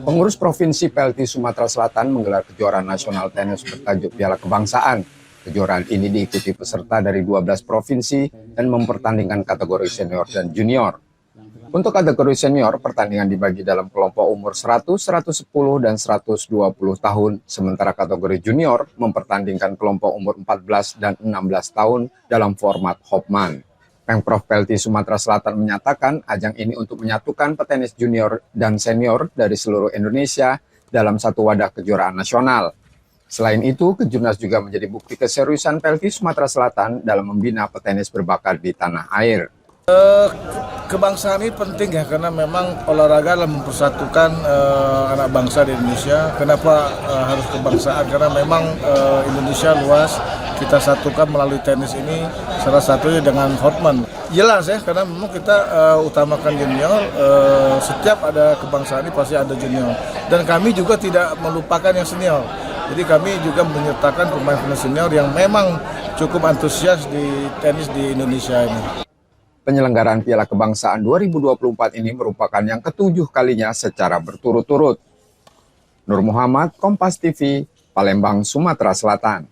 Pengurus Provinsi PLT Sumatera Selatan menggelar kejuaraan nasional tenis bertajuk Piala Kebangsaan. Kejuaraan ini diikuti peserta dari 12 provinsi dan mempertandingkan kategori senior dan junior. Untuk kategori senior, pertandingan dibagi dalam kelompok umur 100, 110, dan 120 tahun, sementara kategori junior mempertandingkan kelompok umur 14 dan 16 tahun dalam format Hopman. Pemprov PLT Sumatera Selatan menyatakan ajang ini untuk menyatukan petenis junior dan senior dari seluruh Indonesia dalam satu wadah kejuaraan nasional. Selain itu, Kejurnas juga menjadi bukti keseriusan PLT Sumatera Selatan dalam membina petenis berbakat di tanah air. Kebangsaan ini penting ya, karena memang olahraga adalah mempersatukan anak bangsa di Indonesia. Kenapa harus kebangsaan? Karena memang Indonesia luas, kita satukan melalui tenis ini, salah satunya dengan Hopman. Jelas ya, karena memang kita utamakan junior, setiap ada kebangsaan ini pasti ada junior. Dan kami juga tidak melupakan yang senior. Jadi kami juga menyertakan pemain-pemain senior yang memang cukup antusias di tenis di Indonesia ini. Penyelenggaraan Piala Kebangsaan 2024 ini merupakan yang ketujuh kalinya secara berturut-turut. Nur Muhammad, Kompas TV, Palembang, Sumatera Selatan.